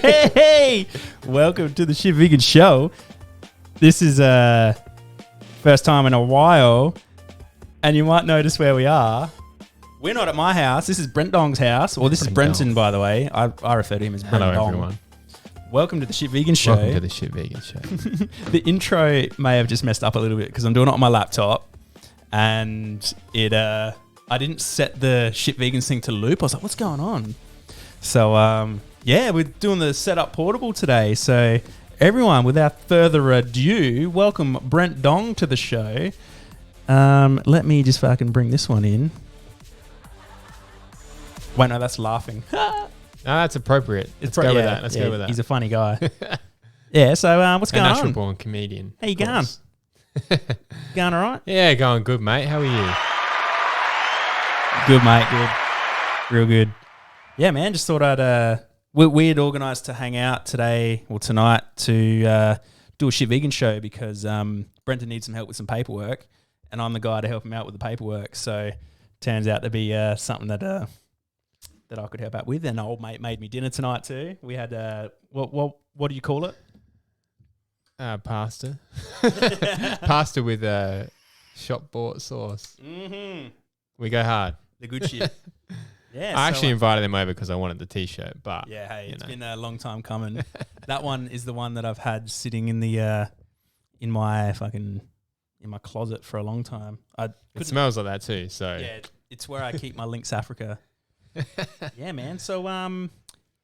Hey! Welcome to the Shit Vegan Show. This is first time in a while, and you might notice where we are. We're not at my house. This is Brent Dong's house. Well, this is Brenton, by the way. I refer to him as Brent Dong. Hello, everyone. Welcome to the Shit Vegan Show. Welcome to the Shit Vegan Show. The intro may have just messed up a little bit because I'm doing it on my laptop, and I didn't set the Shit Vegans thing to loop. I was like, what's going on? So, yeah, we're doing the setup portable today. So, everyone, without further ado, welcome Brent Dong to the show. Let me just fucking bring this one in. Wait, no, that's laughing. No, that's appropriate. Let's go with that. Let's go with that. He's a funny guy. Yeah, so what's going on? A natural-born comedian. How you going? Going all right? Yeah, going good, mate. How are you? Good, mate. Good. Real good. Yeah, man, just thought I'd... we had organised to hang out today or tonight to do a Shit Vegan show because Brenton needs some help with some paperwork, and I'm the guy to help him out with the paperwork. So turns out to be something that I could help out with. And old mate made me dinner tonight too. We had what do you call it? Pasta. Pasta with shop bought sauce. Mm-hmm. We go hard. The good shit. Yeah, I actually invited them over because I wanted the T-shirt, but yeah, hey, it's been a long time coming. That one is the one that I've had sitting in the in my closet for a long time. It smells like that too. So yeah, it's where I keep my Lynx Africa. Yeah, man. So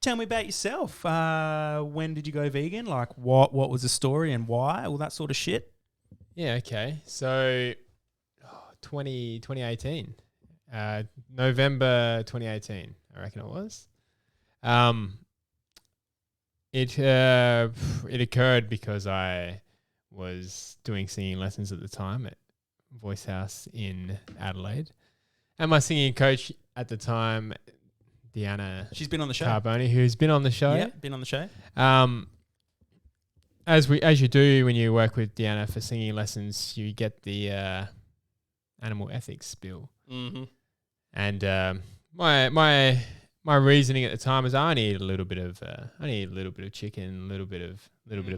tell me about yourself. When did you go vegan? Like, what was the story and why? All that sort of shit. Yeah. Okay. So 2018. November 2018, I reckon it was. It occurred because I was doing singing lessons at the time at Voice House in Adelaide, and my singing coach at the time, Deanna, she's been on the show. Carboni, who's been on the show. Yeah, been on the show. As you do when you work with Deanna for singing lessons, you get the animal ethics spill. Mm-hmm. And my reasoning at the time was I need a little bit of chicken, a little bit of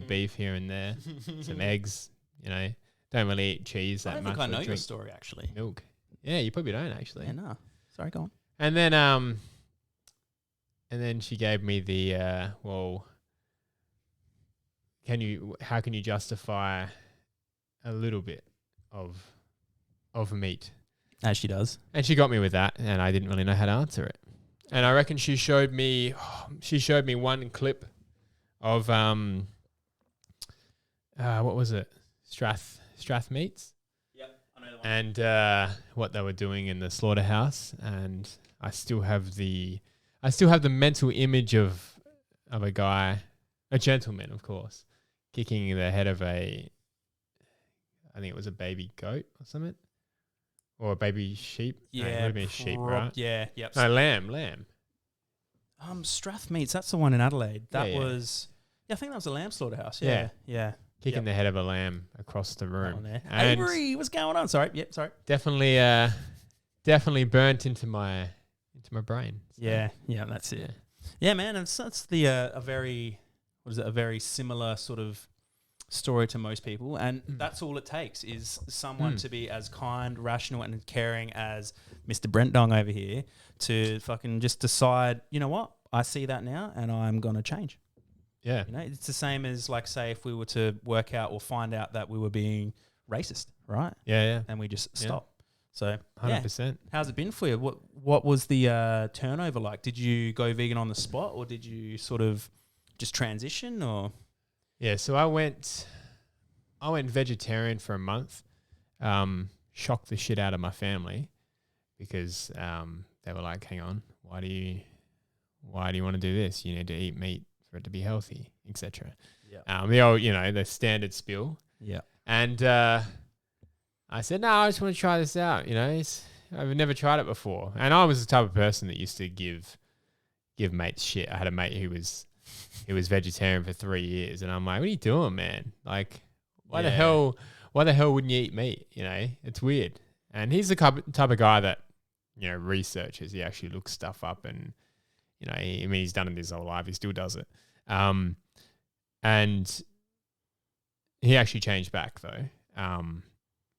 beef here and there, some eggs. You know, don't really eat cheese that much. I know your story actually. Milk. Yeah, you probably don't actually. Yeah, no. Sorry, go on. And then she gave me the how can you justify a little bit of meat? As she does. And she got me with that, and I didn't really know how to answer it. And I reckon she showed me one clip of what was it? Strath meats. Yep, I know the one. And what they were doing in the slaughterhouse, and I still have the mental image of a guy, a gentleman, of course, kicking the head of I think it was a baby goat or something. Or a baby sheep? Yeah. No, it would have been a sheep, right? Yeah, yep. No, lamb. Strath Meats, that's the one in Adelaide. That yeah. was... Yeah, I think that was a lamb slaughterhouse. Yeah. Kicking the head of a lamb across the room. Avery, what's going on? Sorry. Definitely burnt into my brain. So. Yeah, that's it. Yeah, man, and so that's a very similar sort of story to most people, and that's all it takes is someone to be as kind, rational, and caring as Mr. Brent Dong over here to fucking just decide, you know what, I see that now, and I'm gonna change. Yeah, you know, it's the same as like say if we were to work out or find out that we were being racist, right? Yeah, and we just stop. So 100%. How's it been for you? What was the turnover like? Did you go vegan on the spot, or did you sort of just transition, or? Yeah, so I went vegetarian for a month, shocked the shit out of my family because they were like, hang on, why do you want to do this? You need to eat meat for it to be healthy, etc. Yeah. The old, the standard spiel. Yeah. And I said, no, I just want to try this out. I've never tried it before. And I was the type of person that used to give mates shit. I had a mate who was vegetarian for 3 years. And I'm like, what are you doing, man? Like, why the hell wouldn't you eat meat? It's weird. And he's the type of guy that, researches. He actually looks stuff up and, he's done it his whole life. He still does it. And he actually changed back though.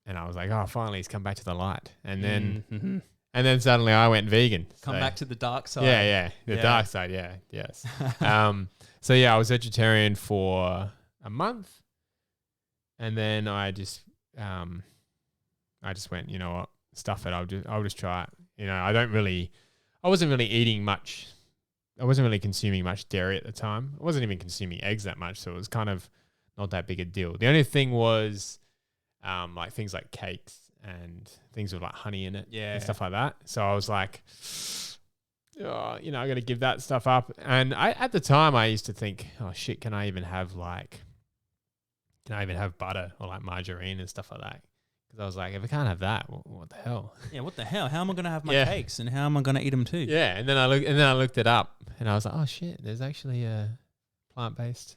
And I was like, oh, finally he's come back to the light. And then suddenly I went vegan. Come back to the dark side. Yeah. The dark side. Yeah. Yes. So I was vegetarian for a month, and then I just went, you know what, stuff it. I'll just try it. I wasn't really eating much. I wasn't really consuming much dairy at the time. I wasn't even consuming eggs that much, so it was kind of not that big a deal. The only thing was, like things like cakes and things with like honey in it, and stuff like that. So I was like, I got to give that stuff up. And at the time I used to think, oh shit, can I even have butter or like margarine and stuff like that? Because I was like, if I can't have that, what the hell? Yeah, what the hell? How am I going to have my cakes, and how am I going to eat them too? Yeah, and then I looked it up, and I was like, oh shit, there's actually plant-based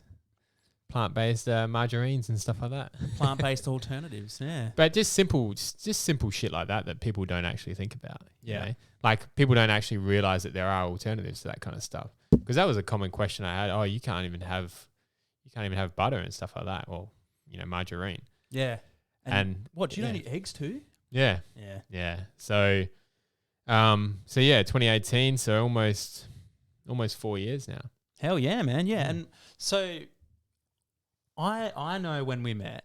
margarines and stuff like that. Plant-based alternatives, yeah. But just simple shit like that people don't actually think about. Like people don't actually realize that there are alternatives to that kind of stuff. Because that was a common question I had. Oh, you can't even have butter and stuff like that, or margarine. Yeah. And what? You don't eat eggs too? Yeah. So, 2018. So almost 4 years now. Hell yeah, man. Yeah, and so. I know when we met,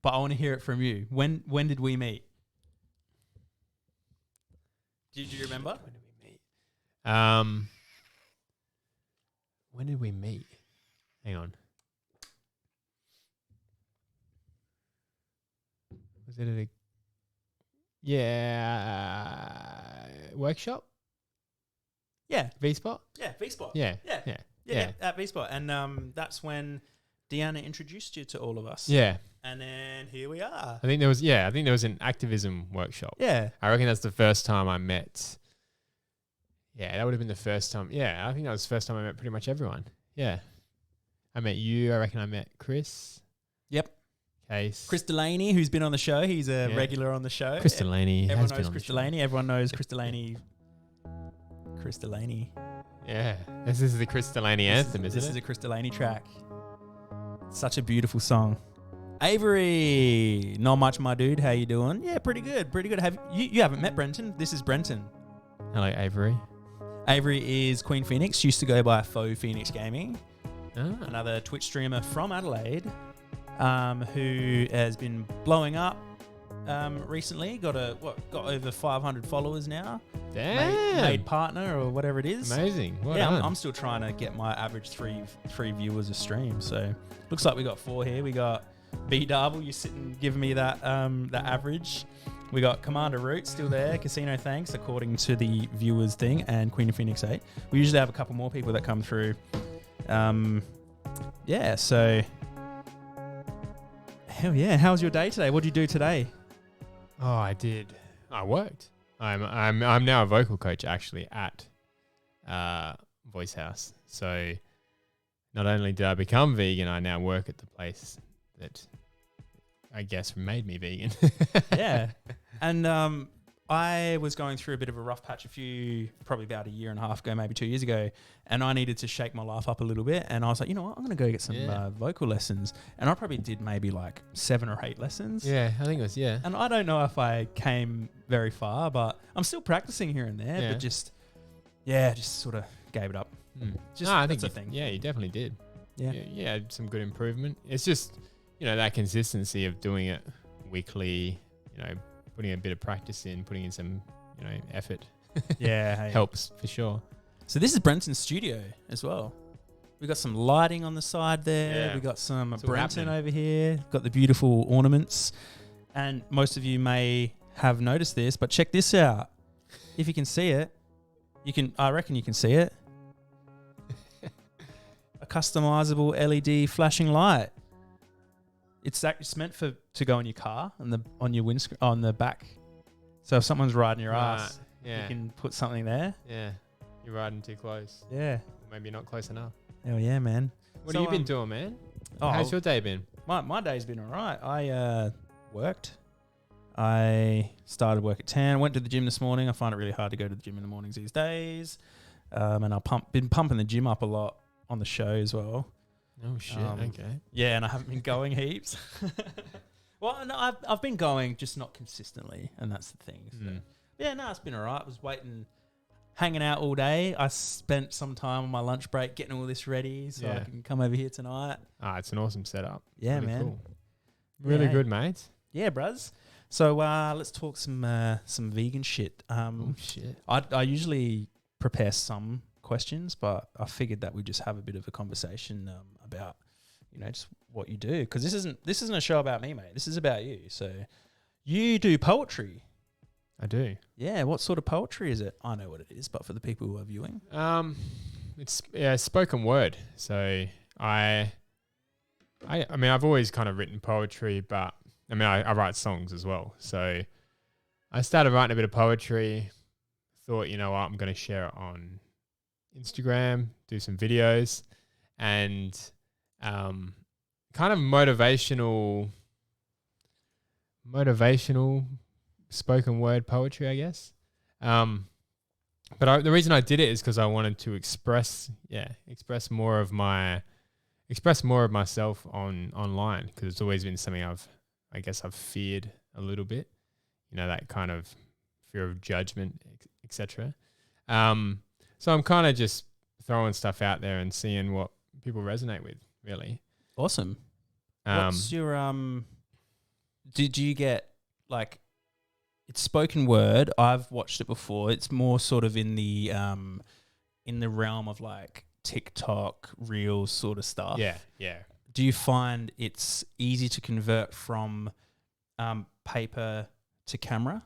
but I want to hear it from you. When did we meet? Did you remember? When did we meet? When did we meet? Hang on. Was it at a workshop? Yeah. V-Spot? Yeah, V-Spot. Yeah, at V-Spot. And that's when Deanna introduced you to all of us. Yeah. And then here we are. I think there was an activism workshop. Yeah. I reckon that's the first time I met. Yeah, that would have been the first time. Yeah, I think that was the first time I met pretty much everyone. Yeah. I met you. I reckon I met Chris. Yep. Case. Chris Delaney, who's been on the show. He's a regular on the show. Chris Delaney. Everyone knows Chris Delaney. Everyone knows Chris Delaney. Chris Delaney. Yeah. This is the Chris Delaney anthem, isn't it? This is a Chris Delaney track. Such a beautiful song. Avery, not much, my dude. How you doing? Yeah, pretty good. Have you haven't met Brenton? This is Brenton. Hello, Avery. Avery is Queen Phoenix. Used to go by Faux Phoenix Gaming. Oh. Another Twitch streamer from Adelaide, who has been blowing up recently. Got over 500 followers now. Damn. Made partner or whatever it is. Amazing. Well yeah, done. I'm still trying to get my average three viewers a stream. So looks like we got 4 here. We got B Darvill, you sitting giving me that average. We got Commander Root still there. Casino Thanks, according to the viewers thing, and Queen of Phoenix 8. We usually have a couple more people that come through. Yeah. So hell yeah. How was your day today? What did you do today? Oh, I did. I worked. I'm now a vocal coach actually at Voice House. So not only did I become vegan, I now work at the place that I guess made me vegan. Yeah. And I was going through a bit of a rough patch probably about a year and a half ago, maybe 2 years ago, and I needed to shake my life up a little bit. And I was like, you know what, I'm going to go get some vocal lessons. And I probably did maybe like 7 or 8 lessons. Yeah, I think it was, yeah. And I don't know if I came very far, but I'm still practicing here and there, but just sort of gave it up. I think that's a thing. Yeah, you definitely did. Yeah. You had some good improvement. It's just, that consistency of doing it weekly, putting a bit of practice in, putting in some, effort. Yeah. Helps for sure. So this is Brenton's studio as well. We got some lighting on the side there. Yeah. We got some It's all Brenton happening. over here. Got the beautiful ornaments. And most of you may have noticed this, but check this out. If you can see it, I reckon you can see it. A customizable LED flashing light. It's meant to go in your car and on your windscreen on the back. So if someone's riding your ass, you can put something there. Yeah, you're riding too close. Yeah. Maybe not close enough. Oh yeah, man. What have you been doing, man? How's your day been? My day's been all right. I worked. I started work at 10. Went to the gym this morning. I find it really hard to go to the gym in the mornings these days. And I've been pumping the gym up a lot on the show as well. Oh shit! Okay. Yeah, and I haven't been going heaps. Well, no, I've been going, just not consistently, and that's the thing. So. Yeah, no, it's been all right. I was hanging out all day. I spent some time on my lunch break getting all this ready so I can come over here tonight. It's an awesome setup. Yeah, really man. Cool. Really good, mate. Yeah, bruz. So let's talk some vegan shit. Shit. I usually prepare some questions, but I figured that we'd just have a bit of a conversation about, just what you do. Because this isn't a show about me, mate. This is about you. So you do poetry. I do. Yeah. What sort of poetry is it? I know what it is, but for the people who are viewing, it's spoken word. So I mean, I've always kind of written poetry, but I mean, I write songs as well. So I started writing a bit of poetry. Thought, you know what, I'm going to share it on Instagram, do some videos, and kind of motivational spoken word poetry, I guess. But the reason I did it is because I wanted to express more of myself online, because it's always been something I've feared a little bit, that kind of fear of judgment, etc. So I'm kind of just throwing stuff out there and seeing what people resonate with, really. Awesome. What's your did you get it's spoken word? I've watched it before. It's more sort of in the realm of TikTok, Reels sort of stuff. Yeah. Do you find it's easy to convert from paper to camera?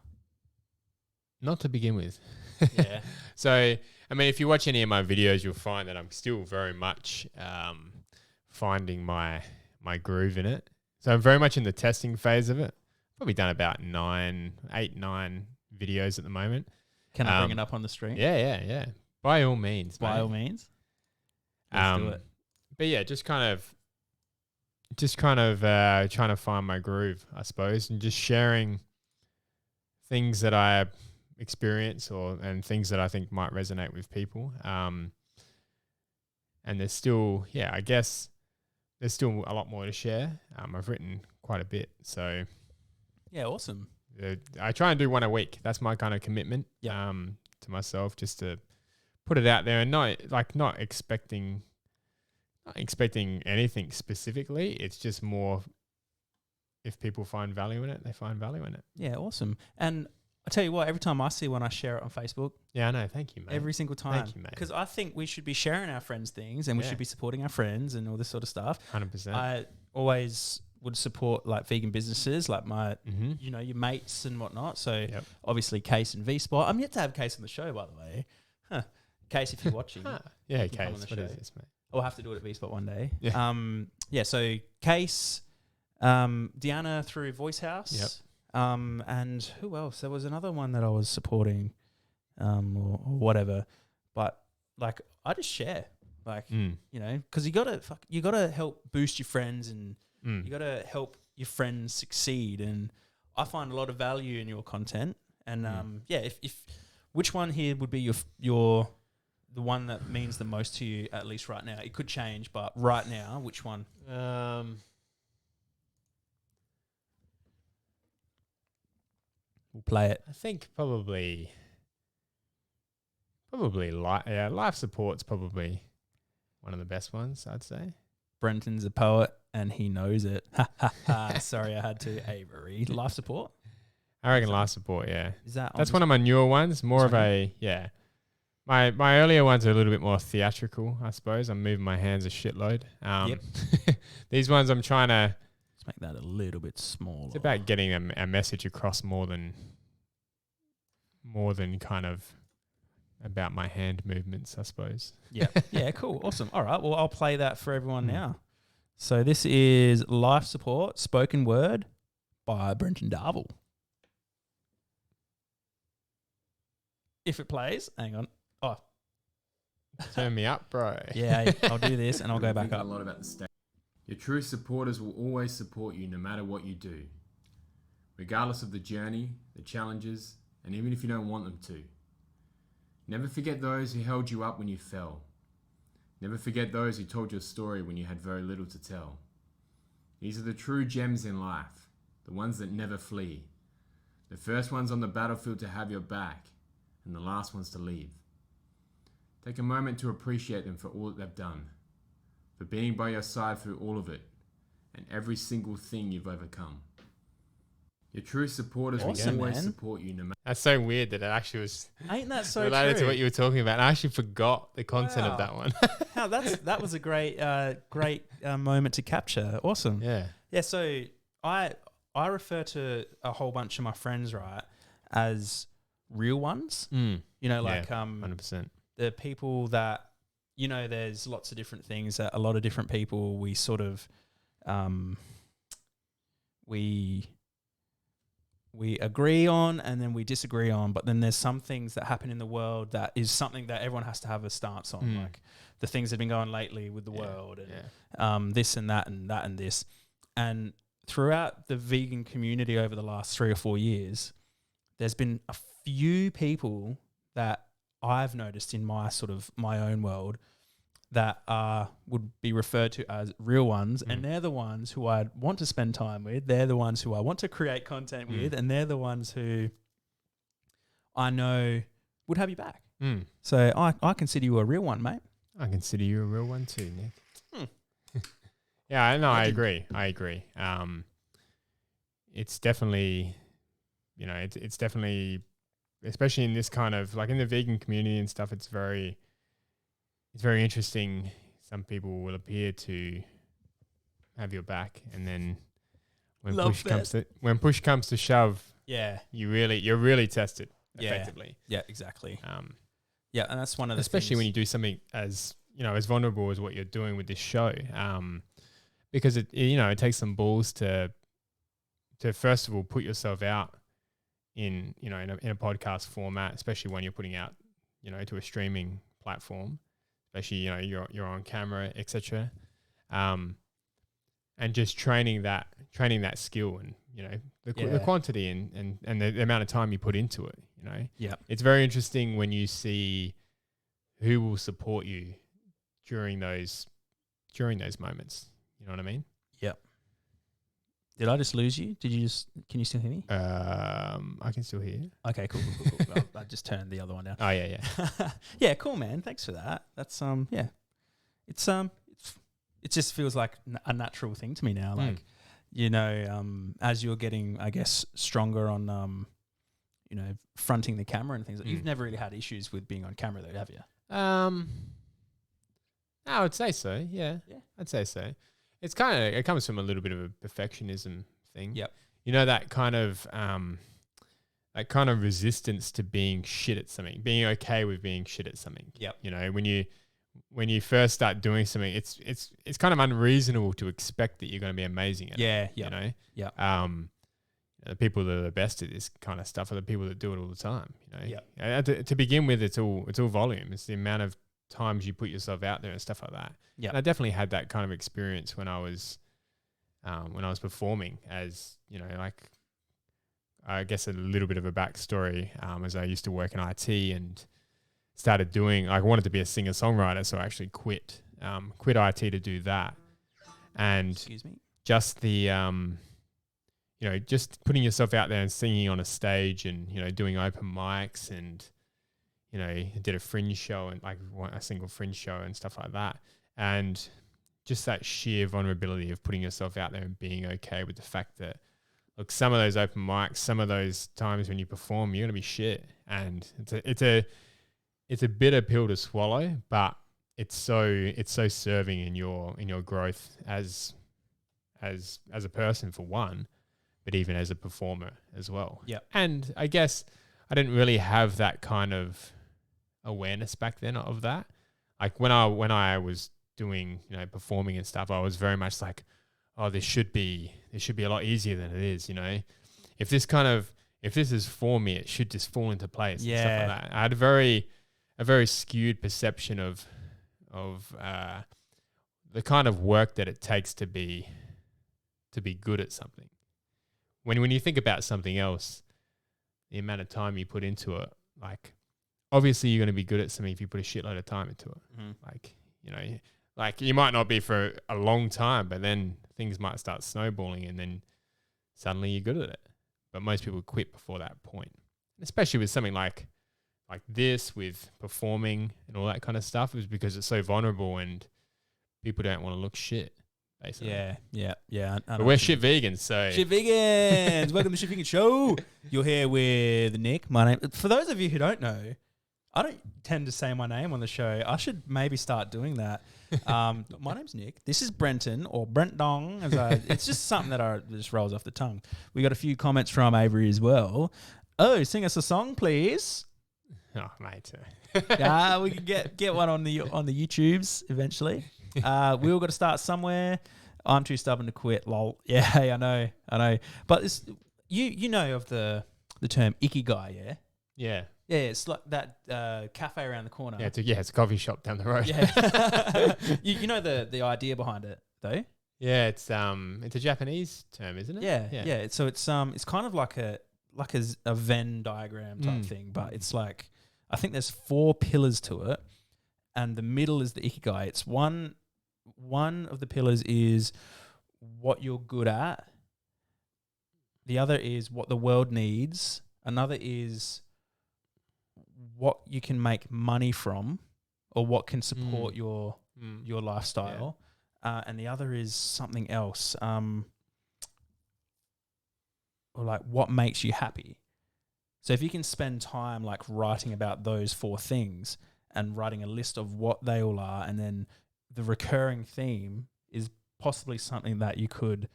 Not to begin with. Yeah. So, I mean, if you watch any of my videos, you'll find that I'm still very much finding my groove in it. So I'm very much in the testing phase of it. Probably done about 9 videos at the moment. Can I bring it up on the screen? Yeah. By all means. By mate. all means. Let's do it. But yeah, just kind of trying to find my groove, I suppose, and just sharing things that I experience and things that I think might resonate with people. And there's still, I guess there's still a lot more to share. I've written quite a bit, so yeah, awesome. I try and do one a week. That's my kind of commitment to myself, just to put it out there and not expecting anything specifically. It's just more, if people find value in it, they find value in it. Yeah, awesome. And I tell you what, every time I see one, I share it on Facebook. Yeah, I know. Thank you, mate. Every single time. Thank you, mate. Because I think we should be sharing our friends' things, and we should be supporting our friends and all this sort of stuff. 100%. I always would support vegan businesses, my, your mates and whatnot. So obviously Case and V-Spot. I'm yet to have Case on the show, by the way. Case, if you're watching. Yeah, Case. What is this, mate? I'll have to do it at V-Spot one day. Yeah. So Case, Deanna through Voice House. Yep. And who else? There was another one that I was supporting, or whatever. But I just share, because you gotta help boost your friends, and you gotta help your friends succeed. And I find a lot of value in your content. And if which one here would be the one that means the most to you, at least right now? It could change, but right now, which one? We'll play it. I think probably life support's probably one of the best ones, I'd say. Brenton's a poet and he knows it. Sorry, I had to. Avery. Life support? I reckon life support, yeah. That's one of my newer ones. More of a, My earlier ones are a little bit more theatrical, I suppose. I'm moving my hands a shitload. These ones I'm trying to... Let's make that a little bit smaller. It's about getting a message across more than kind of about my hand movements, I suppose. Yeah, cool. Awesome. All right, well, I'll play that for everyone now. So this is Life Support Spoken Word by Brenton Darvill. If it plays, hang on. Oh, Turn me up, bro. yeah, I'll do this and I'll go back Think up. a lot about the state. Your true supporters will always support you no matter what you do, regardless of the journey, the challenges, and even if you don't want them to. Never forget those who held you up when you fell. Never forget those who told your story when you had very little to tell. These are the true gems in life, the ones that never flee. The first ones on the battlefield to have your back, and the last ones to leave. Take a moment to appreciate them for all that they've done, for being by your side through all of it, and every single thing you've overcome. Your true supporters Awesome, will always man. support you no matter. That's so weird that it actually was Ain't that so related true? to what you were talking about. I actually forgot the content Wow. of that one. How that was a great moment to capture. Awesome. Yeah. So I refer to a whole bunch of my friends, right, as real ones. Mm. You know, Yeah, like 100%. the people that, you know, there's lots of different things that a lot of different people we sort of we agree on and then we disagree on, but then there's some things that happen in the world that is something that everyone has to have a stance on, like the things that have been going lately with the world and this and that and that and this. And throughout the vegan community over the last 3 or 4 years, there's been a few people that I've noticed in my sort of my own world that would be referred to as real ones, and they're the ones who I want to spend time with. They're the ones who I want to create content with, and they're the ones who I know would have you back. So I consider you a real one, mate. I consider you a real one too, Nick. Yeah, no, I agree. It's definitely, you know, it's definitely, especially in this kind of, like in the vegan community and stuff, it's very interesting. Some people will appear to have your back, and then when push comes to shove, you're really tested effectively. Yeah, exactly. Yeah, and that's one of the especially things. when you do something as, you know, as vulnerable as what you're doing with this show, because it takes some balls to first of all put yourself out in a podcast format, especially when you're putting out, you know, to a streaming platform, especially, you know, you're on camera, etc. And just training that skill, and, you know, the quantity and the amount of time you put into it, you know. It's very interesting when you see who will support you during those moments. You know what I mean? Yep. Did I just lose you? Can you still hear me? I can still hear you. Okay, cool. I just turned the other one down. Oh yeah. Yeah, cool, man. Thanks for that. That's it just feels like a natural thing to me now. Like, you know, as you're getting, I guess, stronger on, you know, fronting the camera and things. You've never really had issues with being on camera, though, have you? I would say so. Yeah. I'd say so. It comes from a little bit of a perfectionism thing. Yep. You know, that kind of resistance to being shit at something, being okay with being shit at something. Yep. You know, when you first start doing something, it's kind of unreasonable to expect that you're going to be amazing at it. Yeah. You know? Yeah. The people that are the best at this kind of stuff are the people that do it all the time. You know? Yep. To begin with, it's all volume. It's the amount of times you put yourself out there and stuff like that. Yeah. And I definitely had that kind of experience when I was performing, as, you know, like, I guess a little bit of a backstory, as I used to work in IT and started doing, I wanted to be a singer-songwriter, so I actually quit IT to do that. And Excuse me. just the, you know, just putting yourself out there and singing on a stage and, you know, doing open mics, and, you know, did a fringe show, and like a single fringe show and stuff like that. And just that sheer vulnerability of putting yourself out there and being okay with the fact that, look, some of those open mics, some of those times when you perform, you're going to be shit. And it's a bitter pill to swallow, but it's so serving in your growth as a person, for one, but even as a performer as well. Yeah. And I guess I didn't really have that kind of awareness back then of that. Like when I was doing, performing and stuff, I was very much like, oh, this should be a lot easier than it is, If this is for me, it should just fall into place. And stuff like that. I had a very skewed perception of the kind of work that it takes to be good at something. When you think about something else, the amount of time you put into it, like obviously you're going to be good at something if you put a shitload of time into it. Mm-hmm. Like you might not be for a long time, but then things might start snowballing and then suddenly you're good at it. But most people quit before that point, especially with something like this, with performing and all that kind of stuff, is because it's so vulnerable and people don't want to look shit. Basically. Yeah. But we're shit vegans, so shit vegans. Welcome to the Shit Vegan Show. You're here with Nick. My name. For those of you who don't know, I don't tend to say my name on the show. I should maybe start doing that. My name's Nick. This is Brenton or Brent Dong. It's just something that just rolls off the tongue. We got a few comments from Avery as well. Oh, sing us a song, please. Oh, mate. We can get one on the YouTubes eventually. We all got to start somewhere. I'm too stubborn to quit. Lol. Yeah, hey, I know. But this, you know of the term ikigai, yeah? Yeah. Yeah, it's like that cafe around the corner. Yeah, it's a coffee shop down the road. Yeah. you know the idea behind it though? Yeah, it's a Japanese term, isn't it? Yeah. So it's kind of like a Venn diagram type thing, but it's like I think there's 4 pillars to it, and the middle is the ikigai. It's one of the pillars is what you're good at. The other is what the world needs. Another is what you can make money from, or what can support your lifestyle. Yeah. And the other is something else, or like what makes you happy. So if you can spend time like writing about those 4 things and writing a list of what they all are, and then the recurring theme is possibly something that you could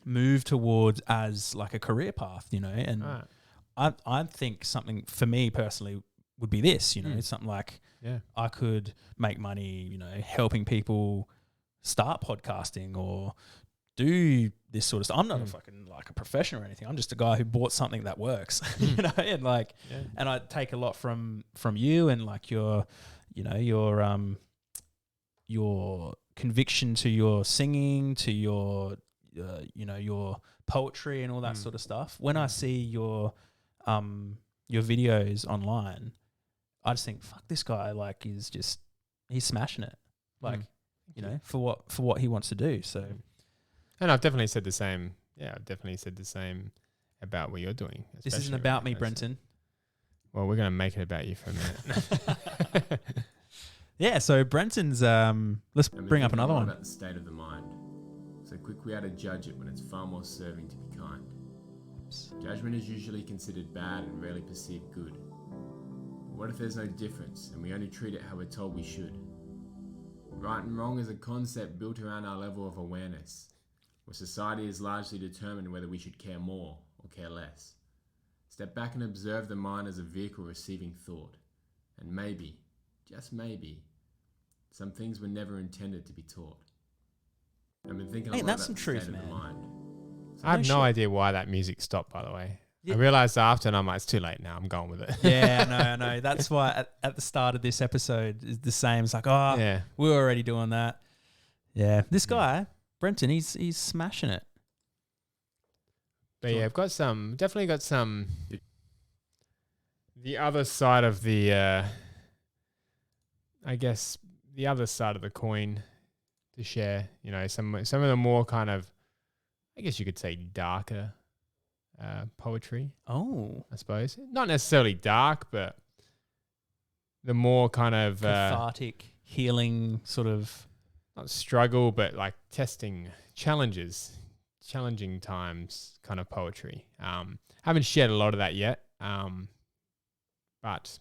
move towards as like a career path, and I think something for me personally would be this, it's something like I could make money, helping people start podcasting or do this sort of stuff. I'm not a fucking like a professional or anything. I'm just a guy who bought something that works, and like, and I take a lot from you and like your conviction to your singing, to your poetry and all that sort of stuff. When I see your videos online, I just think, fuck, this guy like he's smashing it, like for what he wants to do. So. And I've definitely said the same. Yeah, I've definitely said the same about what you're doing. This isn't about me, Brenton. Well, we're going to make it about you for a minute. Yeah, so Brenton's, let's bring up another one. About the state of the mind. So quick we are to judge it when it's far more serving to be kind. Judgment is usually considered bad and rarely perceived good. But what if there's no difference and we only treat it how we're told we should? Right and wrong is a concept built around our level of awareness, where society is largely determined whether we should care more or care less. Step back and observe the mind as a vehicle receiving thought. And maybe, just maybe, some things were never intended to be taught. I've been thinking a lot that's about some the truth, state of the man. mind. I have no idea why that music stopped, by the way. Yeah. I realized after, and I'm like, it's too late now. I'm going with it. Yeah, I know. That's why at the start of this episode is the same. It's like, we were already doing that. Yeah, this guy, Brenton, he's smashing it. But yeah, I've definitely got some. The other side of the, I guess, the other side of the coin to share. Some of the more kind of, I guess you could say, darker poetry. Oh, I suppose not necessarily dark, but the more kind of cathartic, healing sort of, not struggle, but like challenging times kind of poetry. Haven't shared a lot of that yet, but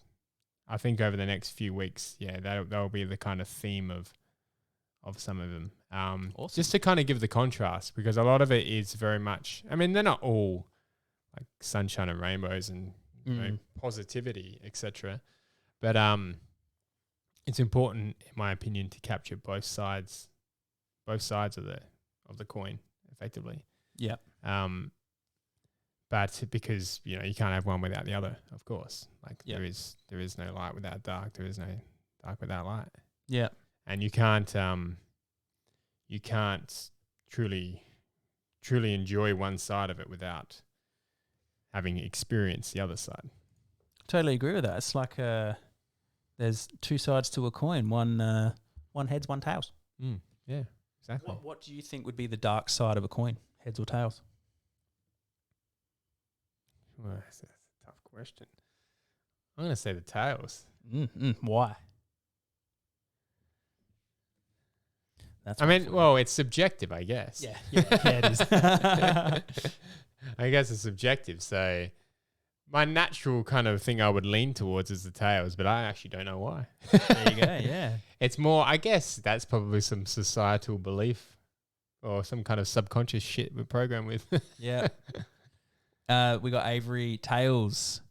I think over the next few weeks, that'll be the kind of theme of some of them. Awesome. Just to kind of give the contrast, because a lot of it is very much, I mean, they're not all like sunshine and rainbows and positivity, etc. But it's important, in my opinion, to capture both sides of the coin effectively. Yeah. But because you can't have one without the other, of course. Like Yep. there is no light without dark. There is no dark without light. Yeah. And you can't truly enjoy one side of it without having experienced the other side. Totally agree with that. It's like there's two sides to a coin. One heads, one tails. Yeah, exactly. What do you think would be the dark side of a coin? Heads or tails? Well, that's a tough question. I'm going to say the tails. Why? Well, it's subjective, I guess. Yeah, it is. I guess it's subjective. So my natural kind of thing I would lean towards is the tails, but I actually don't know why. There you go, yeah. It's more, I guess that's probably some societal belief or some kind of subconscious shit we're programmed with. Yeah. We got Avery, tails.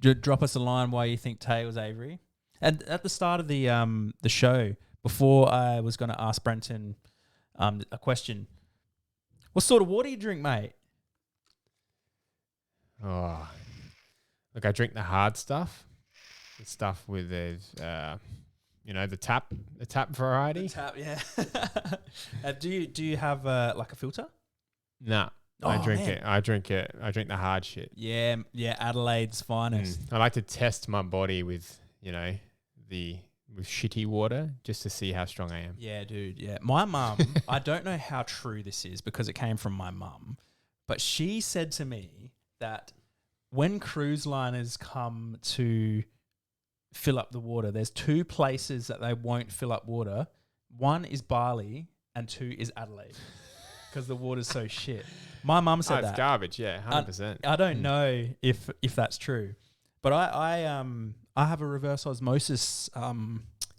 Drop us a line why you think tails, Avery. And at the start of the show, before I was going to ask Brenton a question, what sort of water do you drink, mate? Oh, look, I drink the hard stuff, the stuff with the tap variety. The tap, yeah. Do you have like a filter? No. I drink it. I drink the hard shit. Yeah, Adelaide's finest. I like to test my body with, with shitty water just to see how strong I am. Yeah, dude. Yeah. My mum, I don't know how true this is because it came from my mum, but she said to me that when cruise liners come to fill up the water, there's two places that they won't fill up water. One is Bali and two is Adelaide because the water's so shit. My mum said that. It's garbage, yeah, 100%. I don't know if that's true, but I have a reverse osmosis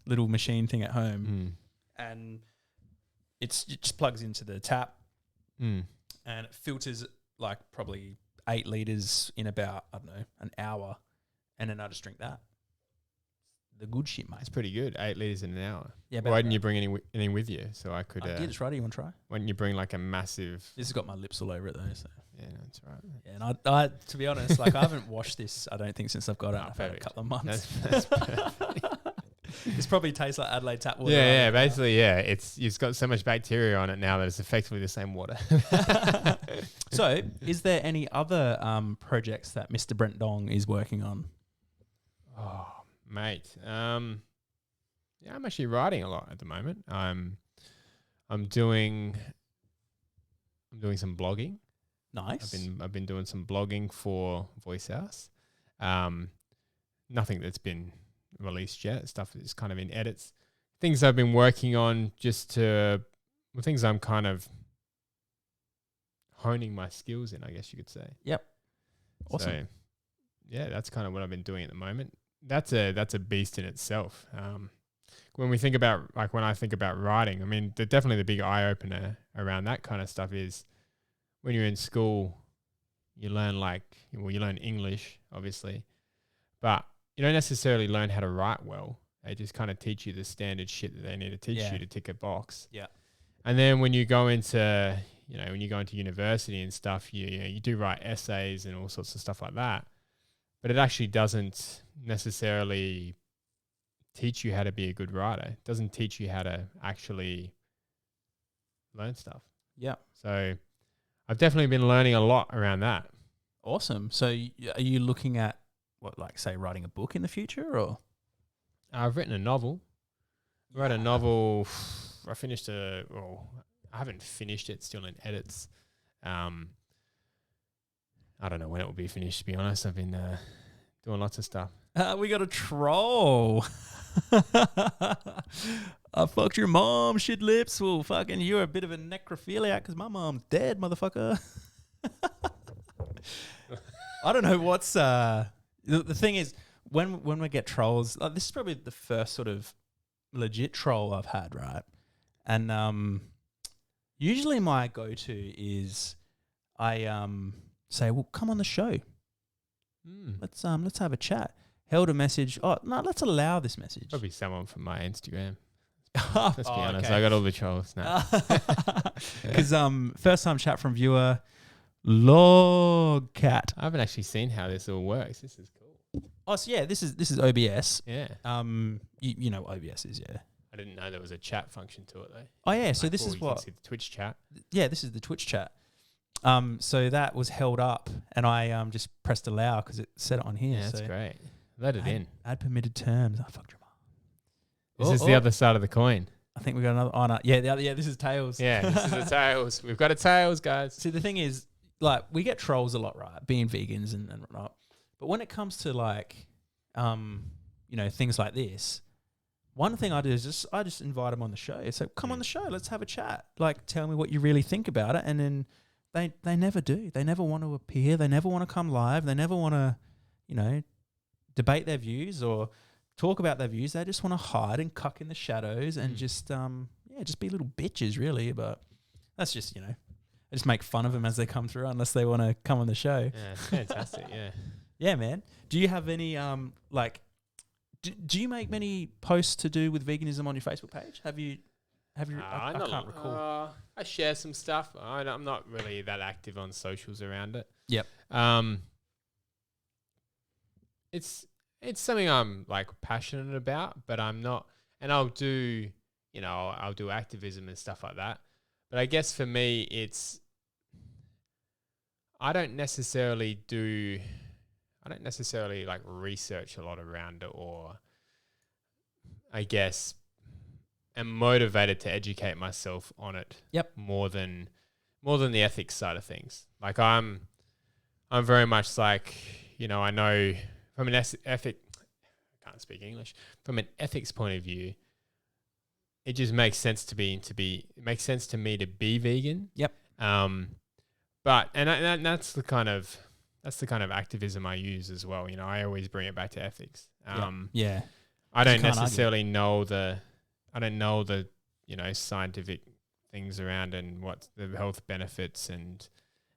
little machine thing at home, and it just plugs into the tap, and it filters like probably 8 liters in about, I don't know, an hour, and then I just drink that. The good shit, mate. It's pretty good. 8 liters in an hour. Yeah. Why didn't you bring any with you? So I could. I did. It's right. You want to try? Why didn't you bring like a massive? This has got my lips all over it though. So. Yeah, that's right. Yeah, and I to be honest, like I haven't washed this. I don't think since I've got it. I've had a couple of months. That's perfect. This probably tastes like Adelaide tap water. Yeah, basically, yeah. It's got so much bacteria on it now that it's effectively the same water. So, is there any other projects that Mr. Brent Dong is working on? Oh, mate. Yeah, I'm actually writing a lot at the moment. I'm doing some blogging. Nice. I've been doing some blogging for Voice House. Nothing that's been released yet. Stuff that's kind of in edits. Things I've been working on things I'm kind of honing my skills in, I guess you could say. Yep. Awesome. So, yeah, that's kind of what I've been doing at the moment. That's a beast in itself. When I think about writing, I mean, definitely the big eye opener around that kind of stuff is when you're in school, you learn you learn English, obviously, but you don't necessarily learn how to write well. They just kind of teach you the standard shit that they need to teach you to tick a box. Yeah. And then when you go into, university and stuff, you do write essays and all sorts of stuff like that. But it actually doesn't necessarily teach you how to be a good writer. It doesn't teach you how to actually learn stuff. Yeah. So I've definitely been learning a lot around that. Awesome. So are you looking at say writing a book in the future or? I've written a novel. I wrote a novel. I haven't finished it. Still in edits. I don't know when it will be finished, to be honest. I've been doing lots of stuff. We got a troll. I fucked your mom, shit lips. Well, fucking, you're a bit of a necrophiliac because my mom's dead, motherfucker. I don't know what's... The thing is, when we get trolls, this is probably the first sort of legit troll I've had, right? And usually my go-to is I say, well, come on the show. Let's have a chat. held a message. Oh no, let's allow this message. Probably someone from my Instagram. Let's Let's be honest. I got all the trolls now. Because first time chat from viewer Logcat. I haven't actually seen how this all works. This is cool. Oh, so yeah, this is OBS. Yeah. You know what OBS is, yeah. I didn't know there was a chat function to it though. Oh yeah, so Like, this well, is you what. can see the Twitch chat. Yeah, this is the Twitch chat. So that was held up, and I just pressed allow because it said it on here. Yeah, that's so great. Let it in. Add permitted terms. I fucked your mom. This is the other side of the coin. I think we got another. Oh no, yeah, the other. Yeah, this is tails. Yeah, this is the tails. We've got a tails, guys. See, the thing is, like, we get trolls a lot, right? Being vegans and whatnot. But when it comes to like, things like this, one thing I do is I just invite them on the show. So come on the show, let's have a chat. Like, tell me what you really think about it. And then they never do. They never want to appear. They never want to come live. They never want to, debate their views or talk about their views. They just want to hide and cuck in the shadows and just be little bitches, really. But that's just, I just make fun of them as they come through, unless they want to come on the show. Yeah, it's fantastic. Yeah. Yeah, man. Do you have any do you make many posts to do with veganism on your Facebook page? Have you? I can't recall. I share some stuff. I'm not really that active on socials around it. Yep. It's something I'm like passionate about, but I'm not. And I'll do activism and stuff like that. But I guess for me, I don't necessarily like research a lot around it, or I guess am motivated to educate myself on it. Yep. More than the ethics side of things. Like I'm very much like, I know from an I can't speak English. From an ethics point of view, it just makes sense it makes sense to me to be vegan. Yep. But that's the kind of activism I use as well. I always bring it back to ethics. Yeah. I don't necessarily know the scientific things around and what the health benefits and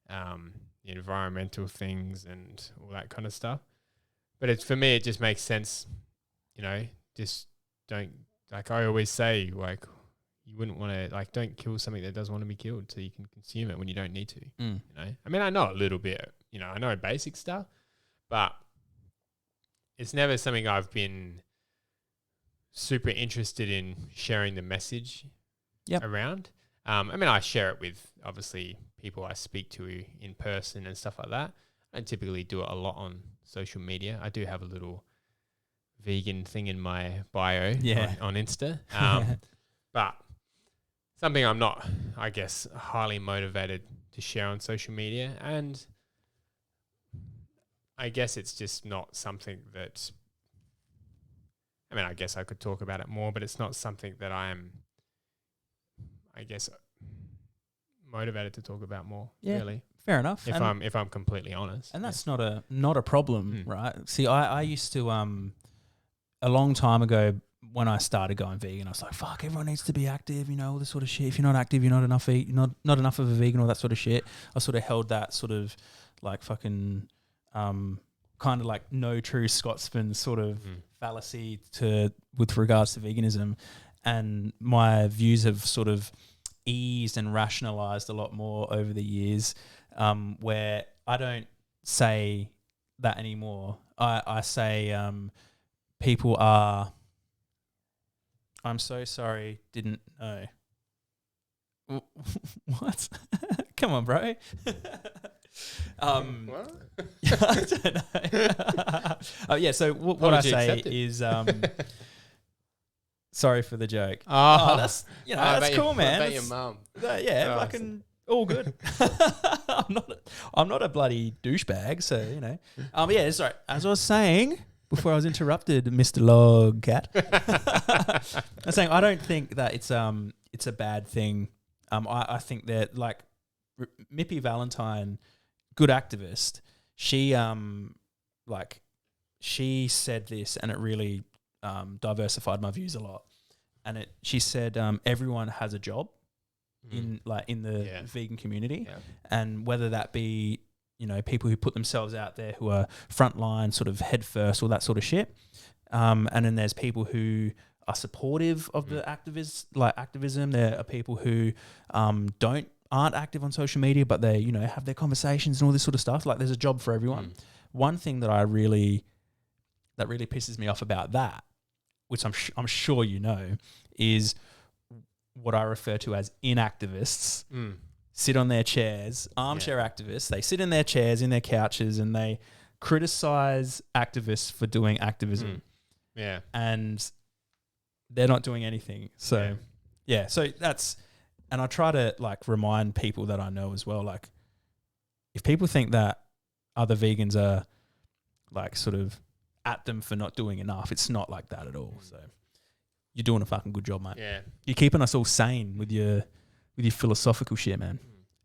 the environmental things and all that kind of stuff. But for me, it just makes sense. Just don't, like I always say, like you wouldn't want to, like, don't kill something that does want to be killed so you can consume it when you don't need to. I mean, I know a little bit, I know basic stuff, but it's never something I've been super interested in sharing the message around. I mean, I share it with obviously people I speak to in person and stuff like that. I don't typically do it a lot on social media. I do have a little vegan thing in my bio on Insta. But something I'm not, I guess, highly motivated to share on social media. And I guess it's just not something that, I mean, I guess I could talk about it more, but it's not something that I am, I guess, motivated to talk about more, really. Fair enough. If I'm completely honest. And that's not a problem, right? See, I used to, a long time ago, when I started going vegan, I was like, fuck, everyone needs to be active, all this sort of shit. If you're not active, you're not enough not enough of a vegan, all that sort of shit. I sort of held that sort of like fucking kind of like no true Scotsman sort of fallacy with regards to veganism. And my views have sort of eased and rationalized a lot more over the years, where I don't say that anymore. I say people are, I'm so sorry, didn't know. What? Come on, bro. What? I don't know. Yeah, so what I say is sorry for the joke. Oh, that's that's cool, man. I bet your mum. Yeah, fucking all good. I'm not a bloody douchebag, so yeah, sorry. As I was saying before I was interrupted, Mr. Logcat. I'm saying I don't think that it's a bad thing. I think that like Mippy Valentine, good activist, she said this and it really diversified my views a lot. And she said everyone has a job in the vegan community, and whether that be people who put themselves out there who are frontline, sort of head first, all that sort of shit. And then there's people who are supportive of the activism. There are people who aren't active on social media, but they, have their conversations and all this sort of stuff. Like, there's a job for everyone. One thing that really pisses me off about that, which I'm sure is what I refer to as inactivists. Sit on their chairs, armchair activists. They sit in their chairs, in their couches, and they criticize activists for doing activism. Yeah. And they're not doing anything. So, so that's, and I try to remind people that I know as well, if people think that other vegans are sort of at them for not doing enough, it's not like that at all. So you're doing a fucking good job, mate. Yeah. You're keeping us all sane with your philosophical shit, man.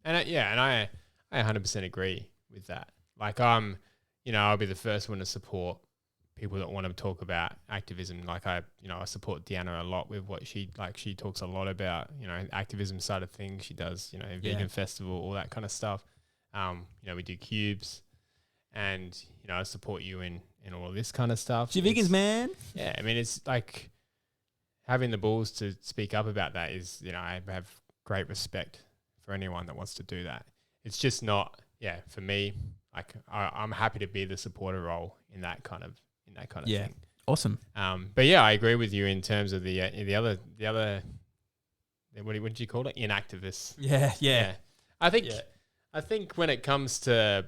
And I 100% agree with that. I'll be the first one to support people that want to talk about activism. I support Deanna a lot with what she talks a lot about, activism side of things. She does, vegan festival, all that kind of stuff. We do cubes, and, I support you in all of this kind of stuff. You vegans, man. Yeah. I mean, it's having the balls to speak up about that is, I have great respect for anyone that wants to do that. It's just not, for me, I'm happy to be the supporter role in that kind of thing. Awesome. But yeah, I agree with you in terms of the other what did you call it? Inactivists. Yeah. I think when it comes to,